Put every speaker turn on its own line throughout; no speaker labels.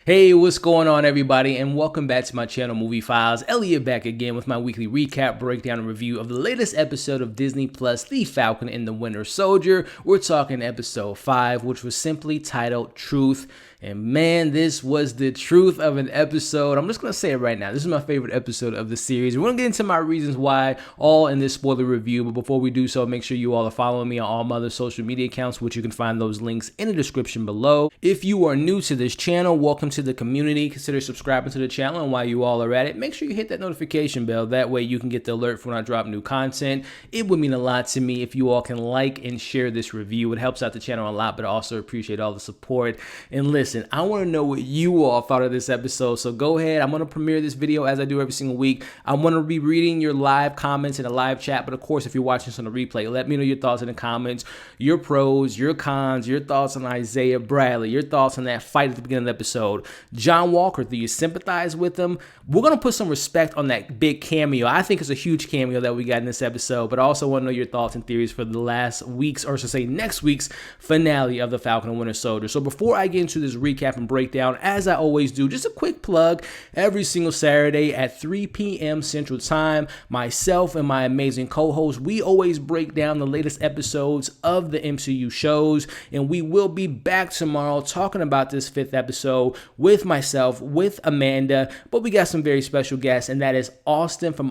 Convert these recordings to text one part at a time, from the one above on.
Hey, what's going on, everybody, and welcome back to my channel, Movie Files. Elliot back again with my weekly recap, breakdown, and review of the latest episode of Disney Plus, The Falcon and the Winter Soldier. We're talking episode 5, which was simply titled Truth. And man, this was the truth of an episode. I'm just going to say it right now. This is my favorite episode of the series. We're going to get into my reasons why, all in this spoiler review. But before we do so, make sure you all are following me on all my other social media accounts, which you can find those links in the description below. If you are new to this channel, welcome to the community. Consider subscribing to the channel. And while you all are at it, make sure you hit that notification bell. That way you can get the alert for when I drop new content. It would mean a lot to me if you all can like and share this review. It helps out the channel a lot, but I also appreciate all the support. And listen, I want to know what you all thought of this episode, so go ahead. I'm going to premiere this video as I do every single week. I'm going to be reading your live comments in a live chat, but of course, if you're watching this on the replay, let me know your thoughts in the comments, your pros, your cons, your thoughts on Isaiah Bradley, your thoughts on that fight at the beginning of the episode. John Walker, do you sympathize with him? We're going to put some respect on that big cameo. I think it's a huge cameo that we got in this episode, but I also want to know your thoughts and theories for the last week's, or should I say next week's, finale of The Falcon and Winter Soldier. So before I get into this recap and breakdown, as I always do, just a quick plug. Every single Saturday at 3 p.m. Central Time, myself and my amazing co-host, we always break down the latest episodes of the MCU shows, and we will be back tomorrow talking about this 5th episode with myself, with Amanda, but we got some very special guests, and that is Austin from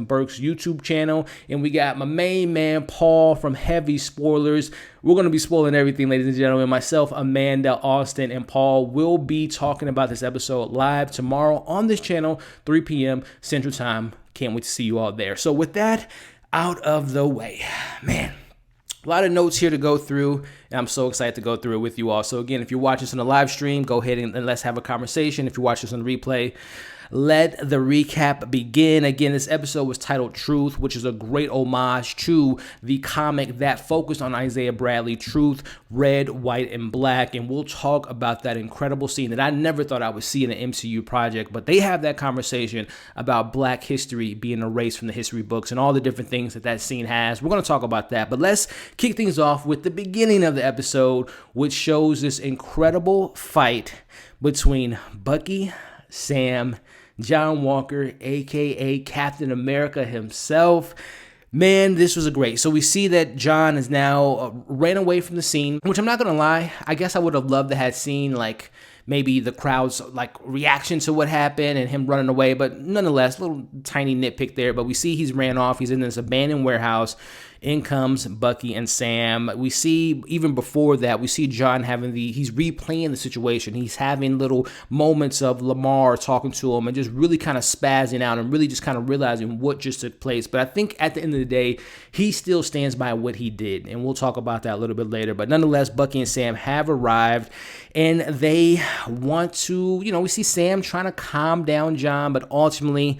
Burke's YouTube channel, and we got my main man Paul from Heavy Spoilers. We're going to be spoiling everything, ladies and gentlemen. Myself, Amanda, Austin, and Paul will be talking about this episode live tomorrow on this channel, 3 p.m. Central Time. Can't wait to see you all there. So with that out of the way, man, a lot of notes here to go through, and I'm so excited to go through it with you all. So again, if you're watching this on the live stream, go ahead and let's have a conversation. If you're watching this on the replay, let the recap begin. Again, this episode was titled Truth, which is a great homage to the comic that focused on Isaiah Bradley, Truth, Red, White, and Black. And we'll talk about that incredible scene that I never thought I would see in an MCU project. But they have that conversation about Black history being erased from the history books and all the different things that that scene has. We're going to talk about that. But let's kick things off with the beginning of the episode, which shows this incredible fight between Bucky, Sam, John Walker, aka Captain America himself. Man, this was a great. So we see that John is now ran away from the scene, which I'm not gonna lie, I guess I would have loved to have seen like maybe the crowd's like reaction to what happened and him running away, but nonetheless, little tiny nitpick there. But we see he's ran off. He's in this abandoned warehouse. In comes Bucky and Sam. We see, even before that, we see John he's replaying the situation. He's having little moments of Lamar talking to him and just really kind of spazzing out and really just kind of realizing what just took place. But I think at the end of the day, he still stands by what he did. And we'll talk about that a little bit later. But nonetheless, Bucky and Sam have arrived and they want to, we see Sam trying to calm down John, but ultimately,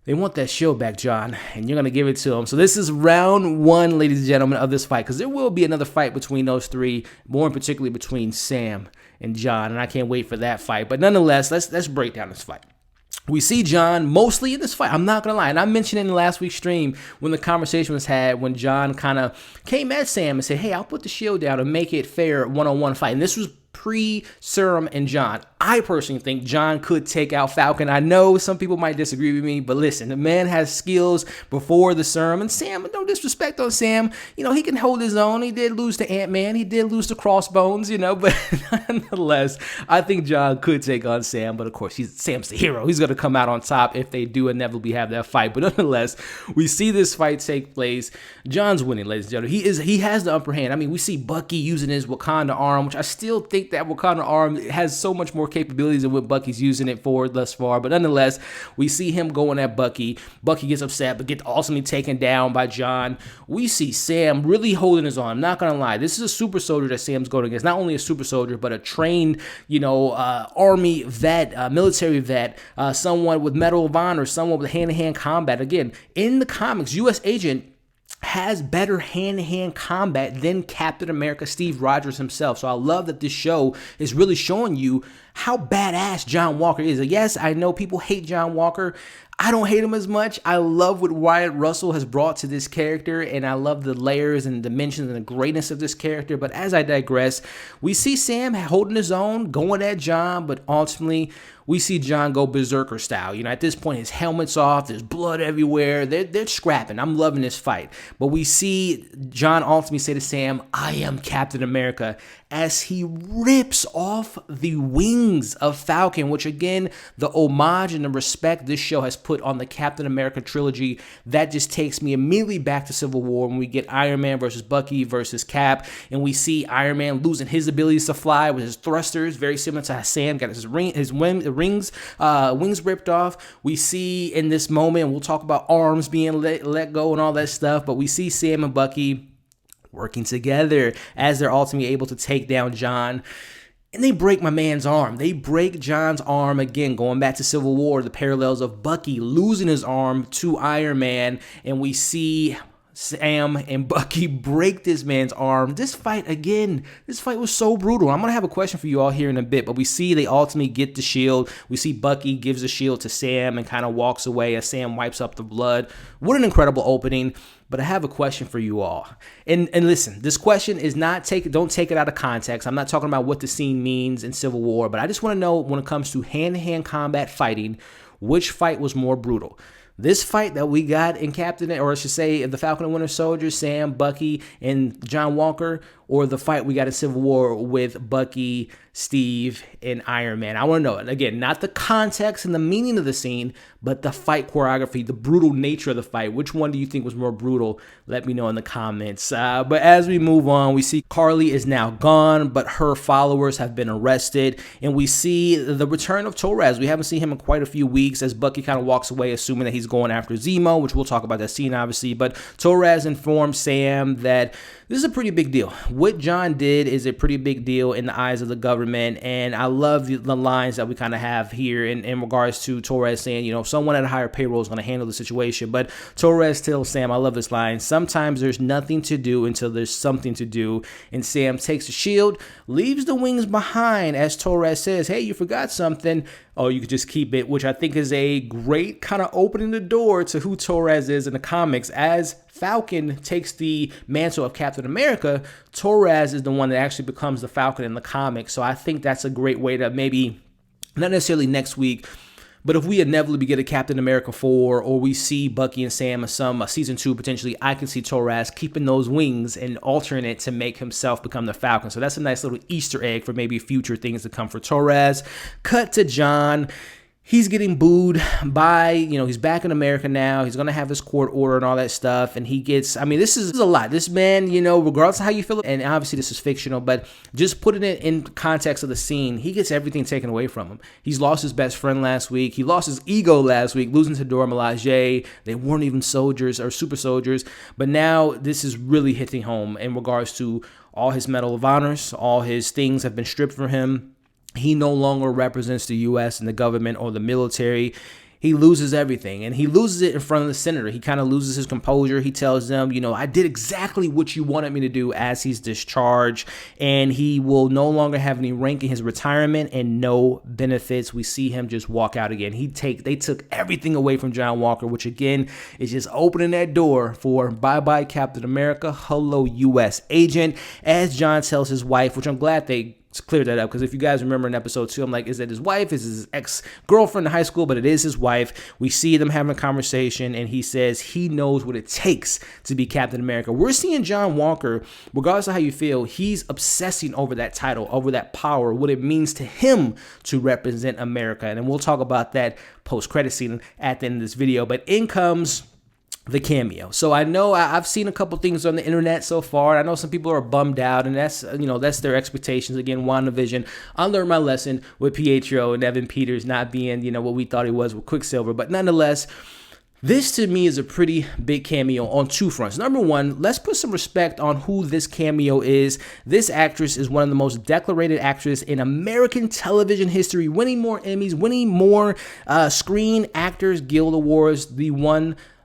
they want that shield back, John, and you're going to give it to them. So this is round 1, ladies and gentlemen, of this fight, because there will be another fight between those three, more particularly between Sam and John, and I can't wait for that fight. But nonetheless, let's break down this fight. We see John mostly in this fight. I'm not going to lie. And I mentioned in the last week's stream when the conversation was had, when John kind of came at Sam and said, hey, I'll put the shield down and make it fair one-on-one fight. And this was pre-Serum and John. I personally think John could take out Falcon. I know some people might disagree with me, but listen, the man has skills before the Serum, and Sam, no disrespect on Sam, he can hold his own. He did lose to Ant-Man. He did lose to Crossbones, but nonetheless, I think John could take on Sam, but of course, Sam's the hero. He's going to come out on top if they do inevitably have that fight, but nonetheless, we see this fight take place. John's winning, ladies and gentlemen. He has the upper hand. I mean, we see Bucky using his Wakanda arm, which I still think that Wakanda arm has so much more capabilities than what Bucky's using it for thus far. But nonetheless, we see him going at Bucky. Bucky gets upset, but gets ultimately taken down by John. We see Sam really holding his own. I'm not going to lie. This is a super soldier that Sam's going against. Not only a super soldier, but a trained, army vet, military vet, someone with Medal of Honor, someone with hand-to-hand combat. Again, in the comics, U.S. Agent has better hand-to-hand combat than Captain America Steve Rogers himself. So I love that this show is really showing you how badass John Walker is. Yes, I know people hate John Walker. I don't hate him as much. I love what Wyatt Russell has brought to this character, and I love the layers and dimensions and the greatness of this character. But as I digress, we see Sam holding his own, going at John, but ultimately we see John go berserker style. You know, at this point, his helmet's off. There's blood everywhere. They're scrapping. I'm loving this fight. But we see John ultimately say to Sam, "I am Captain America," as he rips off the wings of Falcon, which again, the homage and the respect this show has put on the Captain America trilogy, that just takes me immediately back to Civil War when we get Iron Man versus Bucky versus Cap, and we see Iron Man losing his abilities to fly with his thrusters, very similar to how Sam got his wings ripped off. We see in this moment, we'll talk about arms being let go and all that stuff, but we see Sam and Bucky working together as they're ultimately able to take down John. And they break my man's arm. They break John's arm again, going back to Civil War, the parallels of Bucky losing his arm to Iron Man. And we see Sam and Bucky break this man's arm. This fight was so brutal. I'm going to have a question for you all here in a bit, but we see they ultimately get the shield. We see Bucky gives the shield to Sam and kind of walks away as Sam wipes up the blood. What an incredible opening. But I have a question for you all. And listen, this question is don't take it out of context. I'm not talking about what the scene means in Civil War, but I just want to know, when it comes to hand-to-hand combat fighting, which fight was more brutal? This fight that we got in the Falcon and Winter Soldier, Sam, Bucky, and John Walker, or the fight we got in Civil War with Bucky, Steve, and Iron Man? I want to know it. Again, not the context and the meaning of the scene, but the fight choreography, the brutal nature of the fight. Which one do you think was more brutal? Let me know in the comments. But as we move on, we see Karli is now gone, but her followers have been arrested. And we see the return of Torres. We haven't seen him in quite a few weeks as Bucky kind of walks away, assuming that he's going after Zemo, which we'll talk about that scene, obviously. But Torres informs Sam that this is a pretty big deal. What John did is a pretty big deal in the eyes of the government, and I love the lines that we kind of have here in regards to Torres saying, you know, someone at a higher payroll is going to handle the situation. But Torres tells Sam, I love this line, sometimes there's nothing to do until there's something to do. And Sam takes the shield, leaves the wings behind as Torres says, hey, you forgot something. Oh, you could just keep it, which I think is a great kind of opening the door to who Torres is in the comics. As Falcon takes the mantle of Captain America, Torres is the one that actually becomes the Falcon in the comics. So I think that's a great way to maybe, not necessarily next week, but if we inevitably get a Captain America 4, or we see Bucky and Sam in some season 2 potentially, I can see Torres keeping those wings and altering it to make himself become the Falcon. So that's a nice little Easter egg for maybe future things to come for Torres. Cut to John. He's getting booed by, he's back in America now. He's going to have his court order and all that stuff. And he gets, this is a lot. This man, regardless of how you feel, and obviously this is fictional, but just putting it in context of the scene, he gets everything taken away from him. He's lost his best friend last week. He lost his ego last week, losing to Dora Milaje. They weren't even soldiers or super soldiers. But now this is really hitting home in regards to all his Medal of Honors. All his things have been stripped from him. He no longer represents the U.S. and the government or the military. He loses everything, and he loses it in front of the senator. He kind of loses his composure. He tells them, I did exactly what you wanted me to do, as he's discharged, and he will no longer have any rank in his retirement and no benefits. We see him just walk out again. They took everything away from John Walker, which again is just opening that door for bye-bye Captain America, hello U.S. agent, as John tells his wife, which I'm glad they clear that up, because if you guys remember in episode 2, I'm like, is that his wife? Is his ex-girlfriend in high school? But it is his wife. We see them having a conversation, and he says he knows what it takes to be Captain America. We're seeing John Walker, regardless of how you feel, he's obsessing over that title, over that power, what it means to him to represent America. And then we'll talk about that post-credit scene at the end of this video. But in comes the cameo. So I know I've seen a couple things on the internet so far. I know some people are bummed out, and that's their expectations. Again, WandaVision. I learned my lesson with Pietro and Evan Peters not being what we thought he was with Quicksilver. But nonetheless, this to me is a pretty big cameo on two fronts. Number one, let's put some respect on who this cameo is. This actress is one of the most decorated actresses in American television history, winning more Emmys, winning more Screen Actors Guild Awards.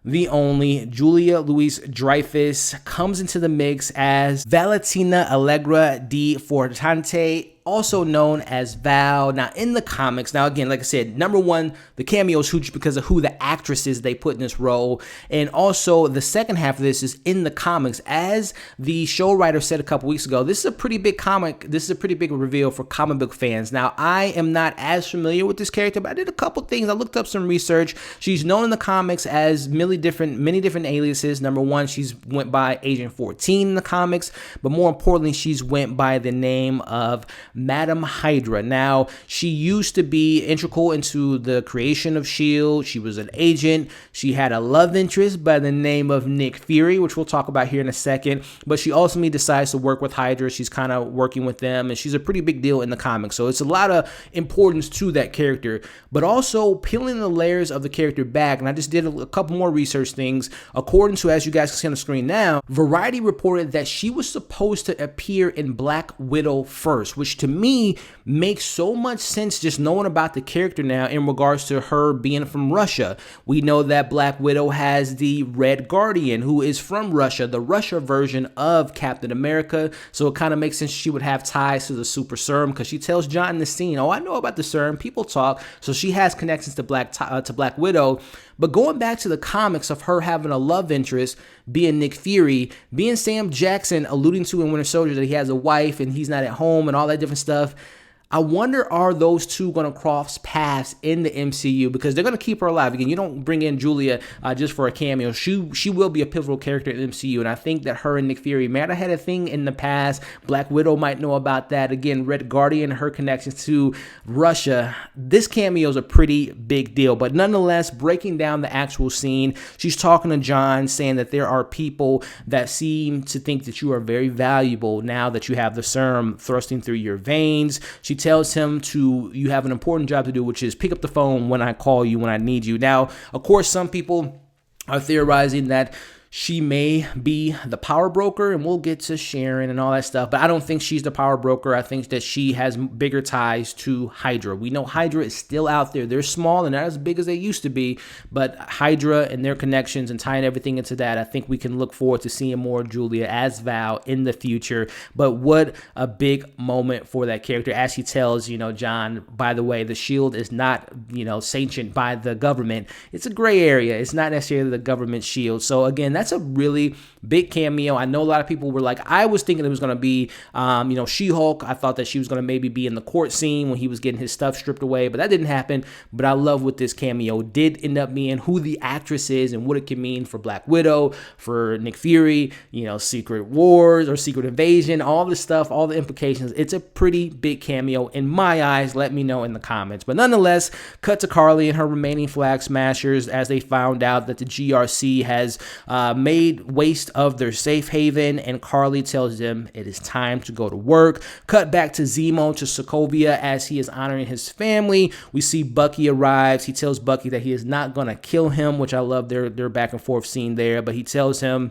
The only Julia Louis-Dreyfus comes into the mix as Valentina Allegra de Fortante, also known as Val. Now, in the comics, now again, like I said, number one, the cameo is huge because of who the actress is they put in this role. And also, the second half of this is in the comics. As the show writer said a couple weeks ago, this is a pretty big comic. This is a pretty big reveal for comic book fans. Now, I am not as familiar with this character, but I did a couple things. I looked up some research. She's known in the comics as many different aliases. Number one, she's went by Agent 14 in the comics, but more importantly, she's went by the name of Madam Hydra. Now, she used to be integral into the creation of S.H.I.E.L.D. She was an agent. She had a love interest by the name of Nick Fury, which we'll talk about here in a second, but she ultimately decides to work with Hydra. She's kind of working with them, and she's a pretty big deal in the comics, so it's a lot of importance to that character. But also, peeling the layers of the character back, and I just did a couple more research things. According to, as you guys can see on the screen now, Variety reported that she was supposed to appear in Black Widow first, which to me makes so much sense just knowing about the character now in regards to her being from Russia. We know that Black Widow has the Red Guardian, who is from Russia, the Russia version of Captain America, so it kind of makes sense she would have ties to the super serum, because she tells John in the scene, oh, I know about the serum, people talk, so she has connections to Black Widow. But going back to the comics of her having a love interest, being Nick Fury, being Sam Jackson alluding to in Winter Soldier that he has a wife and he's not at home and all that different stuff, I wonder, are those two going to cross paths in the MCU? Because they're going to keep her alive. Again, you don't bring in Julia just for a cameo. She will be a pivotal character in the MCU, and I think that her and Nick Fury might have had a thing in the past. Black Widow might know about that. Again, Red Guardian, her connections to Russia. This cameo is a pretty big deal, but nonetheless, breaking down the actual scene, she's talking to John, saying that there are people that seem to think that you are very valuable now that you have the serum thrusting through your veins. She tells him you have an important job to do, which is pick up the phone when I call you, when I need you. Now, of course, some people are theorizing that she may be the power broker, and we'll get to Sharon and all that stuff, but I don't think she's the power broker. I think that she has bigger ties to Hydra. We know Hydra is still out there. They're small and not as big as they used to be, but Hydra and their connections and tying everything into that, I think we can look forward to seeing more Julia as Val in the future. But what a big moment for that character, as she tells, John, by the way, the S.H.I.E.L.D. is not, sanctioned by the government. It's a gray area. It's not necessarily the government S.H.I.E.L.D. So again, that's a really big cameo. I know a lot of people were like, I was thinking it was going to be, She-Hulk. I thought that she was going to maybe be in the court scene when he was getting his stuff stripped away, but that didn't happen. But I love what this cameo did end up being, who the actress is and what it can mean for Black Widow, for Nick Fury, Secret Wars or Secret Invasion, all this stuff, all the implications. It's a pretty big cameo in my eyes. Let me know in the comments. But nonetheless, cut to Karli and her remaining Flag Smashers as they found out that the GRC has made waste of their safe haven, and Karli tells them it is time to go to work. Cut back to Zemo to Sokovia as he is honoring his family. We see Bucky arrives. He tells Bucky that he is not going to kill him, which I love their back and forth scene there, but he tells him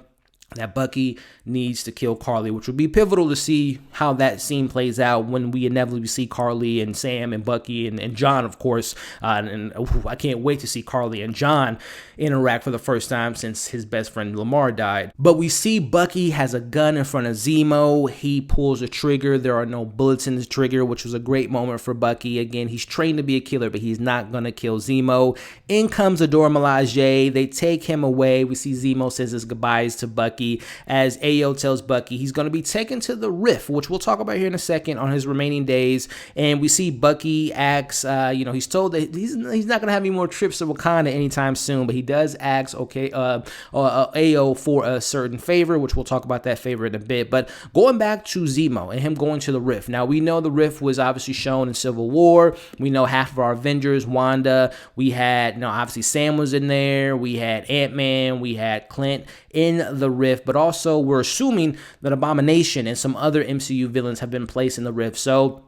that Bucky needs to kill Karli, which would be pivotal to see how that scene plays out when we inevitably see Karli and Sam and Bucky and John, of course. I can't wait to see Karli and John interact for the first time since his best friend Lamar died. But we see Bucky has a gun in front of Zemo. He pulls the trigger. There are no bullets in the trigger, which was a great moment for Bucky. Again, he's trained to be a killer, but he's not going to kill Zemo. In comes Adore Milaje. They take him away. We see Zemo says his goodbyes to Bucky as Ayo tells Bucky he's going to be taken to the Rift, which we'll talk about here in a second, on his remaining days. And we see Bucky asks, he's told that he's not going to have any more trips to Wakanda anytime soon, but he does ask, Ayo for a certain favor, which we'll talk about that favor in a bit. But going back to Zemo and him going to the Rift. Now, we know the Rift was obviously shown in Civil War. We know half of our Avengers, Wanda. We had, obviously Sam was in there. We had Ant-Man. We had Clint in the Rift, but also we're assuming that Abomination and some other MCU villains have been placed in the Rift. So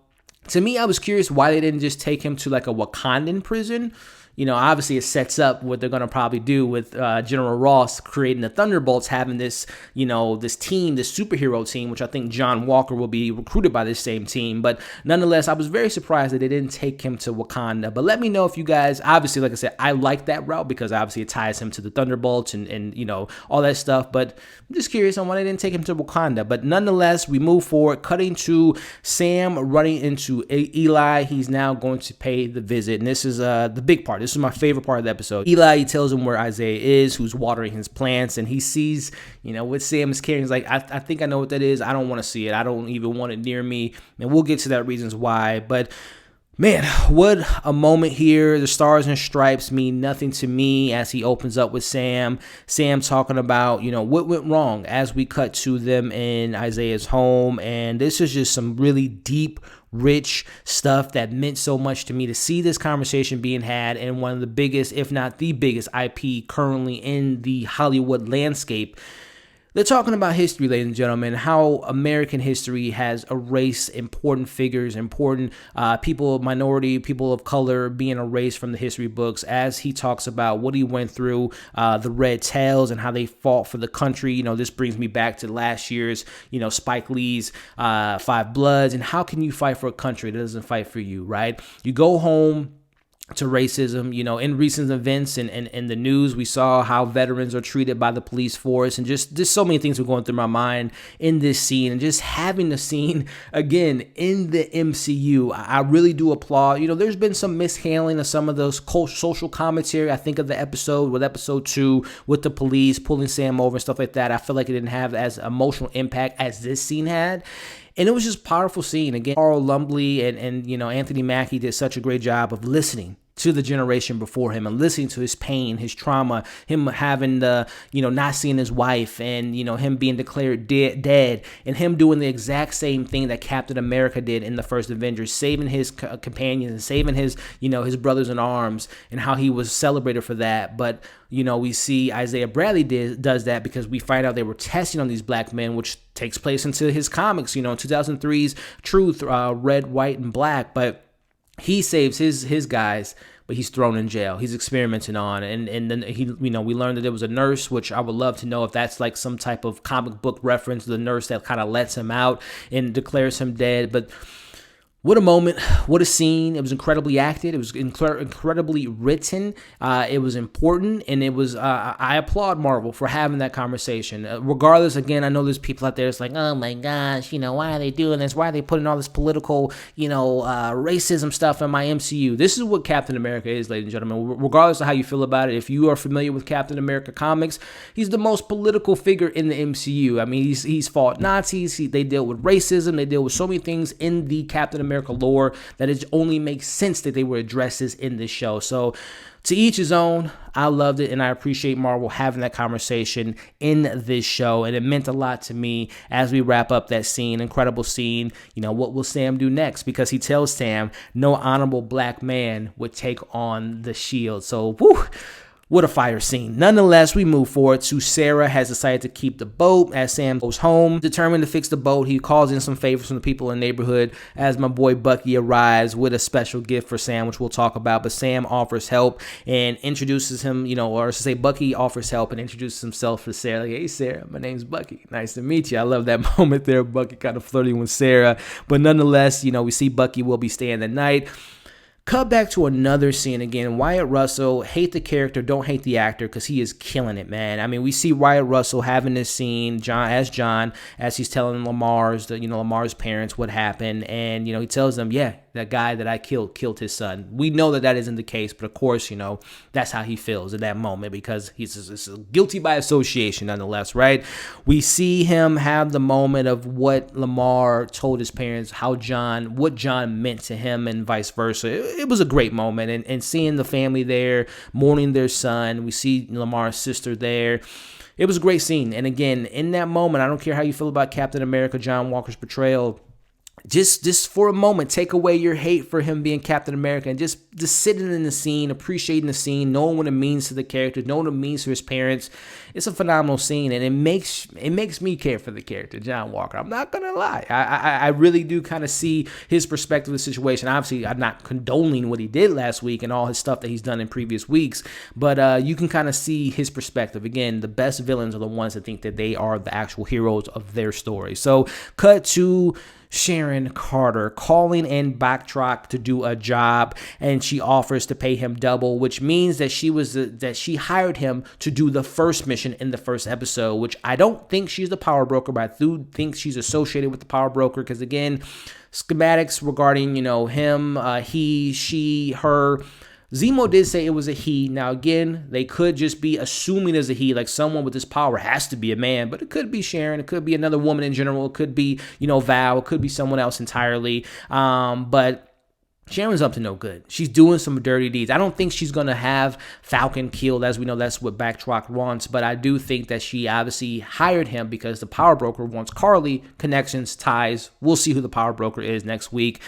to me, I was curious why they didn't just take him to like a Wakandan prison, obviously it sets up what they're going to probably do with General Ross creating the Thunderbolts, having this, this team, this superhero team, which I think John Walker will be recruited by this same team. But nonetheless, I was very surprised that they didn't take him to Wakanda. But let me know if you guys, obviously, like I said, I like that route because obviously it ties him to the Thunderbolts and all that stuff. But I'm just curious on why they didn't take him to Wakanda. But nonetheless, we move forward, cutting to Sam running into Eli. He's now going to pay the visit. And this is the big part. This is my favorite part of the episode. Eli, he tells him where Isaiah is, who's watering his plants. And he sees, what Sam is carrying. He's like, I think I know what that is. I don't want to see it. I don't even want it near me. And we'll get to that reasons why. But man, what a moment here. The stars and stripes mean nothing to me as he opens up with Sam. Sam talking about, what went wrong as we cut to them in Isaiah's home. And this is just some really deep, rich stuff that meant so much to me to see this conversation being had in one of the biggest, if not the biggest IP currently in the Hollywood landscape. They're talking about history, ladies and gentlemen, how American history has erased important figures, important people, minority, people of color being erased from the history books, as he talks about what he went through, the Red Tails and how they fought for the country. This brings me back to last year's, Spike Lee's Five Bloods. And how can you fight for a country that doesn't fight for you, right? You go home to racism, in recent events and in the news, we saw how veterans are treated by the police force, and just so many things were going through my mind in this scene, and just having the scene again in the MCU. I really do applaud. There's been some mishandling of some of those social commentary. I think of the episode with episode 2 with the police pulling Sam over and stuff like that. I feel like it didn't have as emotional impact as this scene had. And it was just a powerful scene. Again, Carl Lumbly and Anthony Mackie did such a great job of listening to the generation before him and listening to his pain, his trauma, him having the, not seeing his wife and, him being declared dead and him doing the exact same thing that Captain America did in the first Avengers, saving his companions and saving his, his brothers in arms, and how he was celebrated for that. But, we see Isaiah Bradley does that because we find out they were testing on these black men, which takes place into his comics, 2003's Truth, Red, White, and Black. But he saves his guys, but he's thrown in jail. He's experimenting on, and then we learned that there was a nurse, which I would love to know if that's like some type of comic book reference, the nurse that kind of lets him out and declares him dead. But what a moment, what a scene. It was incredibly acted. It was incredibly written. It was important, and it was, I applaud Marvel for having that conversation. Regardless, again, I know there's people out there that's like, oh my gosh, why are they doing this? Why are they putting all this political, racism stuff in my MCU? This is what Captain America is, ladies and gentlemen. Regardless of how you feel about it, if you are familiar with Captain America comics, he's the most political figure in the MCU. I mean, he's fought Nazis. They deal with racism. They deal with so many things in the Captain America lore that it only makes sense that they were addressed in this show. So to each his own. I loved it, and I appreciate Marvel having that conversation in this show, and it meant a lot to me as we wrap up that scene. Incredible scene. What will Sam do next? Because he tells Sam no honorable black man would take on the shield. So, whew. What a fire scene. Nonetheless, we move forward to Sarah has decided to keep the boat as Sam goes home. Determined to fix the boat, he calls in some favors from the people in the neighborhood as my boy Bucky arrives with a special gift for Sam, which we'll talk about. But Sam offers help and introduces him, or to say Bucky offers help and introduces himself to Sarah. Like, hey, Sarah, my name's Bucky. Nice to meet you. I love that moment there, Bucky kind of flirting with Sarah. But nonetheless, we see Bucky will be staying the night. Cut back to another scene again. Wyatt Russell, hate the character, don't hate the actor, because he is killing it, man. I mean, we see Wyatt Russell having this scene, John, as he's telling Lamar's parents what happened, and he tells them, yeah, that guy that I killed his son. We know that isn't the case, but of course, that's how he feels at that moment because he's guilty by association, nonetheless, right? We see him have the moment of what Lamar told his parents, what John meant to him, and vice versa. It was a great moment, and seeing the family there mourning their son. We see Lamar's sister there. It was a great scene, and again, in that moment, I don't care how you feel about Captain America, John Walker's portrayal. just for a moment, take away your hate for him being Captain America and just sitting in the scene, appreciating the scene, knowing what it means to the character, knowing what it means to his parents. It's a phenomenal scene, and it makes me care for the character, John Walker. I'm not gonna lie. I really do kind of see his perspective of the situation. Obviously, I'm not condoning what he did last week and all his stuff that he's done in previous weeks, but you can kind of see his perspective. Again, the best villains are the ones that think that they are the actual heroes of their story. So, cut to Sharon Carter calling in Backtrack to do a job, and she offers to pay him double, which means that she hired him to do the first mission in the first episode, which I don't think she's the power broker, but I do think she's associated with the power broker because, again, schematics regarding, him, he, she, her. Zemo did say it was a he. Now, again, they could just be assuming as a he, like someone with this power has to be a man, but it could be Sharon. It could be another woman in general. It could be, Val. It could be someone else entirely. But Sharon's up to no good. She's doing some dirty deeds. I don't think she's going to have Falcon killed. As we know, that's what Backtrack wants. But I do think that she obviously hired him because the power broker wants Karli, connections, ties. We'll see who the power broker is next week.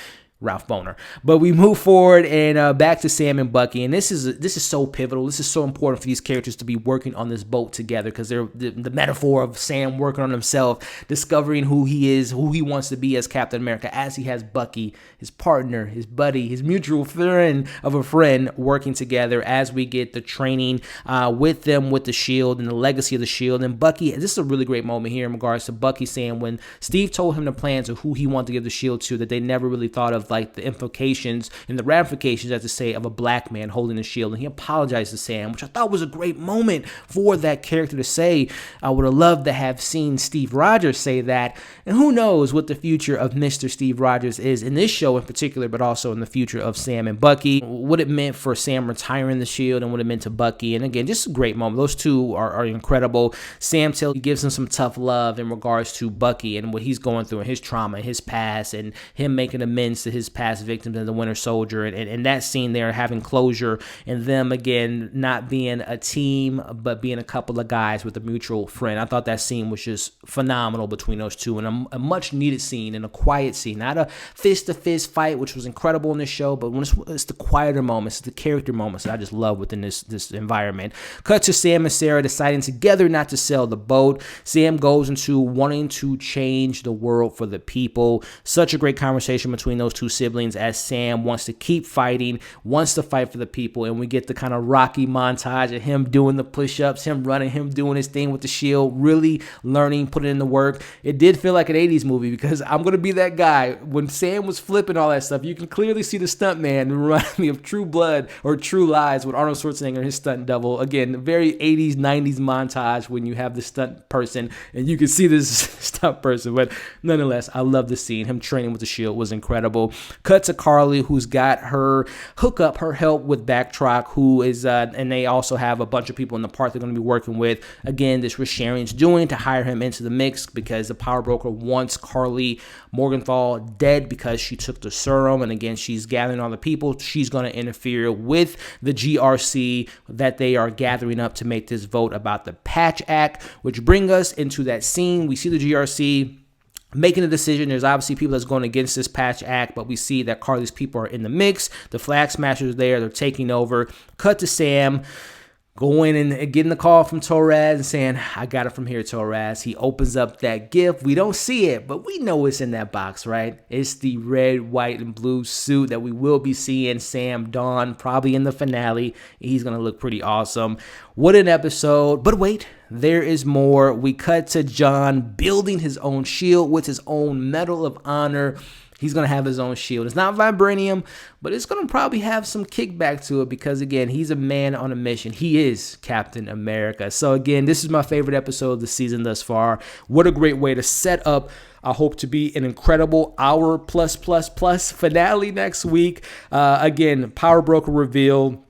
Ralph Boner. But we move forward and back to Sam and Bucky, and this is so pivotal. This is so important for these characters to be working on this boat together because they're the metaphor of Sam working on himself, discovering who he is, who he wants to be as Captain America, as he has Bucky, his partner, his buddy, his mutual friend of a friend, working together as we get the training with them with the shield and the legacy of the shield. And Bucky, this is a really great moment here in regards to Bucky saying when Steve told him the plans of who he wanted to give the shield to, that they never really thought of like the implications and the ramifications, as to say, of a black man holding a shield. And he apologized to Sam, which I thought was a great moment for that character to say. I would have loved to have seen Steve Rogers say that. And who knows what the future of Mr. Steve Rogers is in this show in particular, but also in the future of Sam and Bucky. What it meant for Sam retiring the shield and what it meant to Bucky. And again, just a great moment. Those two are incredible. Sam gives him some tough love in regards to Bucky and what he's going through and his trauma, his past, and him making amends to his past victims in the Winter Soldier, and that scene there having closure, and them again not being a team but being a couple of guys with a mutual friend. I thought that scene was just phenomenal between those two, and a much needed scene and a quiet scene, not a fist to fist fight, which was incredible in this show, but when it's the quieter moments, it's the character moments that I just love within this environment. Cut to Sam and Sarah deciding together not to sell the boat. Sam goes into wanting to change the world for the people. Such a great conversation between those two siblings as Sam wants to keep fighting, wants to fight for the people, and we get the kind of Rocky montage of him doing the push-ups, him running, him doing his thing with the shield, really learning, putting in the work. It did feel like an 80s movie because I'm going to be that guy. When Sam was flipping all that stuff, you can clearly see the stunt man. It reminded me of True Blood or True Lies with Arnold Schwarzenegger, his stunt double. Again, very 80s, 90s montage when you have the stunt person and you can see this stunt person. But nonetheless, I love the scene. Him training with the shield was incredible. Cut to Karli, who's got her hookup, her help with Backtrack, who is, and they also have a bunch of people in the park they're going to be working with. Again, this was Sharon's doing to hire him into the mix because the power broker wants Karli Morgenthau dead because she took the serum, and again, she's gathering all the people. She's going to interfere with the GRC that they are gathering up to make this vote about the Patch Act, which bring us into that scene. We see the GRC making a decision. There's obviously people that's going against this Patch Act, but we see that Karli's people are in the mix. The Flag Smashers there, they're taking over. Cut to Sam going and getting the call from Torres and saying, I got it from here, Torres. He opens up that gift. We don't see it, but we know it's in that box, right? It's the red, white, and blue suit that we will be seeing Sam don probably in the finale. He's going to look pretty awesome. What an episode. But wait, there is more. We cut to John building his own shield with his own Medal of Honor. He's going to have his own shield. It's not vibranium, but it's going to probably have some kickback to it because, again, he's a man on a mission. He is Captain America. So, again, this is my favorite episode of the season thus far. What a great way to set up, I hope, to be an incredible hour plus finale next week. Again, Power Broker reveal.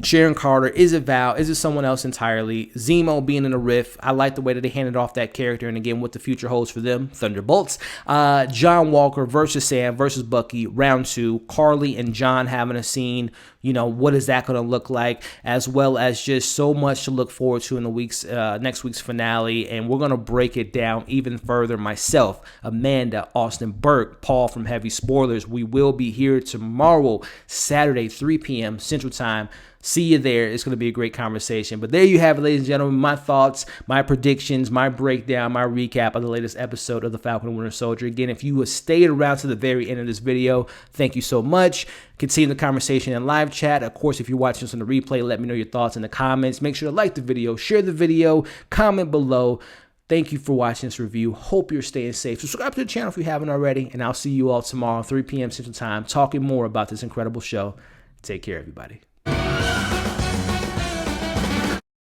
Sharon Carter, is it Val? Is it someone else entirely? Zemo being in a rift. I like the way that they handed off that character, and again, what the future holds for them. Thunderbolts. John Walker versus Sam versus Bucky. Round 2. Karli and John having a scene. what is that going to look like, as well as just so much to look forward to in the next week's finale. And we're going to break it down even further. Myself, Amanda, Austin, Burke, Paul from Heavy Spoilers. We will be here tomorrow, Saturday, 3 p.m. Central Time. See you there. It's going to be a great conversation. But there you have it, ladies and gentlemen, my thoughts, my predictions, my breakdown, my recap of the latest episode of The Falcon and Winter Soldier. Again, if you have stayed around to the very end of this video, thank you so much. Continue the conversation in live chat. Of course, if you're watching this on the replay, let me know your thoughts in the comments. Make sure to like the video, share the video, comment below. Thank you for watching this review. Hope you're staying safe. Subscribe to the channel if you haven't already, and I'll see you all tomorrow, 3 p.m. Central Time, talking more about this incredible show. Take care, everybody.